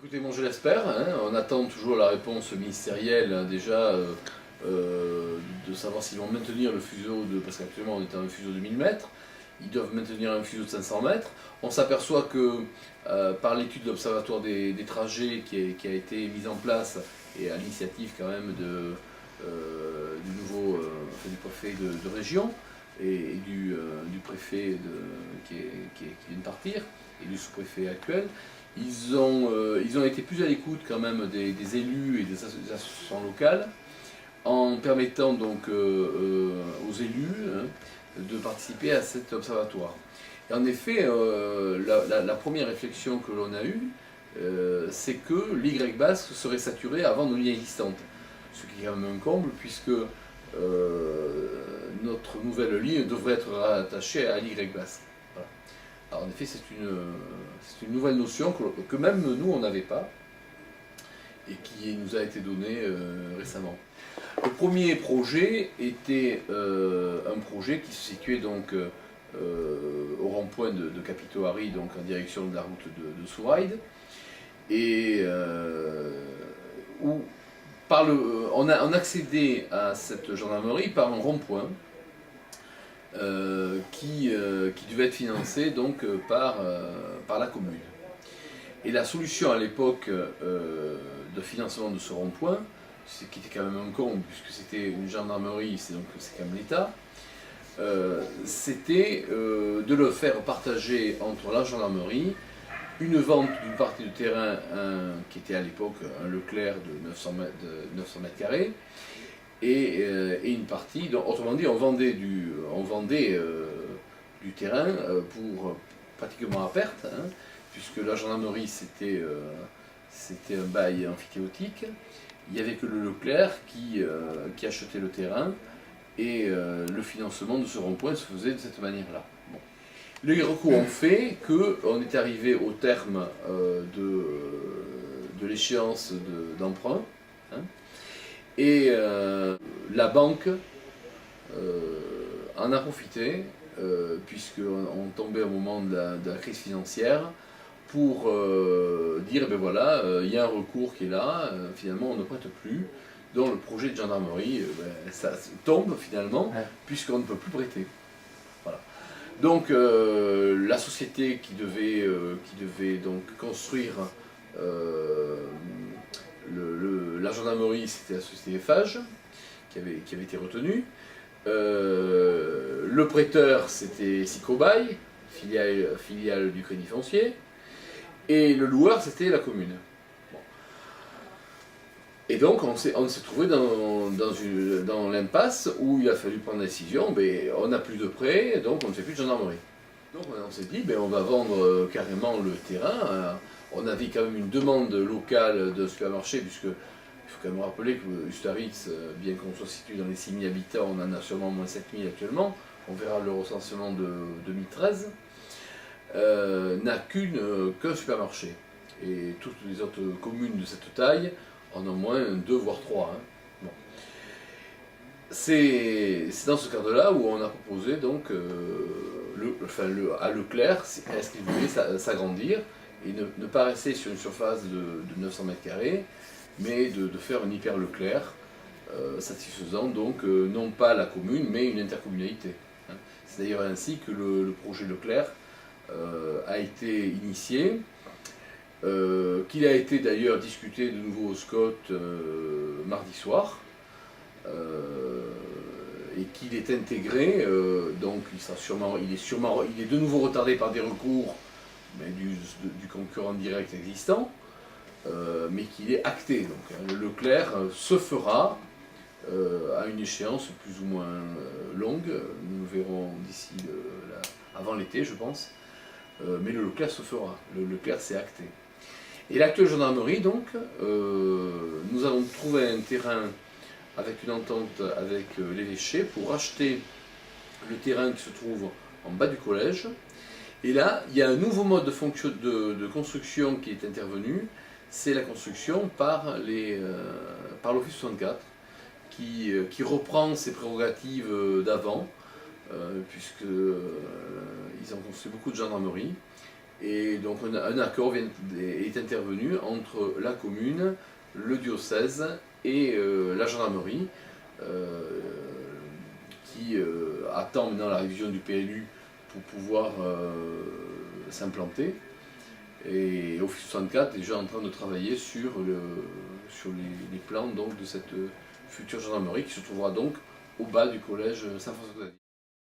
Écoutez, moi je l'espère, hein, on attend toujours la réponse ministérielle hein, déjà de savoir s'ils vont maintenir le fuseau parce qu'actuellement on est à un fuseau de 1000 mètres, ils doivent maintenir un fuseau de 500 mètres. On s'aperçoit que par l'étude de l'Observatoire des trajets qui a été mise en place et à l'initiative quand même du préfet de région et du préfet qui vient de partir et du sous-préfet actuel, ils ont été plus à l'écoute quand même des élus et des associations locales en permettant donc aux élus hein, de participer à cet observatoire. Et en effet, la première réflexion que l'on a eue, c'est que l'Y basque serait saturé avant nos lignes existantes. Ce qui est quand même un comble puisque notre nouvelle ligne devrait être rattachée à l'Y basque. Voilà. Alors en effet, c'est une nouvelle notion que même nous, on n'avait pas et qui nous a été donnée récemment. Le premier projet était un projet qui se situait donc au rond-point de Capitoari, donc en direction de la route de Souraïd, et où on accédait à cette gendarmerie par un rond-point qui devait être financé donc, par la commune. Et la solution à l'époque de financement de ce rond-point, qui était quand même un con, puisque c'était une gendarmerie, c'est quand même l'État, c'était de le faire partager entre la gendarmerie, une vente d'une partie de terrain qui était à l'époque un Leclerc de 900 mètres carrés, et une partie, donc, autrement dit, on vendait du terrain pour pratiquement à perte, hein, puisque la gendarmerie c'était un bail amphithéotique. Il n'y avait que le Leclerc qui achetait le terrain et le financement de ce rond-point se faisait de cette manière-là. Bon. Les recours ont fait qu'on est arrivé au terme de l'échéance d'emprunt. Hein, et la banque en a profité, puisqu'on tombait au moment de la crise financière, pour dire, ben voilà, il y a un recours qui est là, finalement on ne prête plus, donc le projet de gendarmerie, ça tombe finalement, ouais, puisqu'on ne peut plus prêter. Voilà. Donc la société qui devait donc construire la gendarmerie, c'était la société Eiffage, qui avait été retenue. Le prêteur, c'était Sicobail, filiale du Crédit Foncier. Et le loueur, c'était la commune. Bon. Et donc, on s'est trouvé dans l'impasse où il a fallu prendre la décision, ben, on n'a plus de prêt, donc on ne fait plus de gendarmerie. Donc on s'est dit, ben, on va vendre carrément le terrain. On avait quand même une demande locale de supermarché, puisque il faut quand même rappeler que Ustaritz, bien qu'on soit situé dans les 6000 habitants, on en a sûrement moins 7000 actuellement. On verra le recensement de 2013. N'a qu'un supermarché. Et toutes les autres communes de cette taille en ont au moins 2 voire 3. Hein. Bon. C'est dans ce cadre-là où on a proposé donc à Leclerc, est-ce qu'il voulait s'agrandir et ne pas rester sur une surface de 900 mètres carrés, mais de faire un hyper Leclerc satisfaisant donc non pas la commune mais une intercommunalité. Hein. C'est d'ailleurs ainsi que le projet Leclerc a été initié, qu'il a été d'ailleurs discuté de nouveau au SCOT mardi soir, et qu'il est intégré, donc il est de nouveau retardé par des recours mais du concurrent direct existant, mais qu'il est acté. Donc hein, le Leclerc se fera à une échéance plus ou moins longue, nous le verrons d'ici avant l'été je pense. Mais le Leclerc se fera, le Leclerc c'est acté. Et l'actuelle gendarmerie donc, nous avons trouvé un terrain avec une entente avec l'évêché pour acheter le terrain qui se trouve en bas du collège. Et là, il y a un nouveau mode de construction qui est intervenu, c'est la construction par l'Office 64, qui reprend ses prérogatives d'avant, puisqu'ils ont construit beaucoup de gendarmerie, Et donc un accord est intervenu entre la commune, le diocèse et la gendarmerie, qui attend maintenant la révision du PLU pour pouvoir s'implanter. Et Office 64 est déjà en train de travailler sur les plans donc, de cette future gendarmerie qui se trouvera donc au bas du collège Saint-François-Xavier.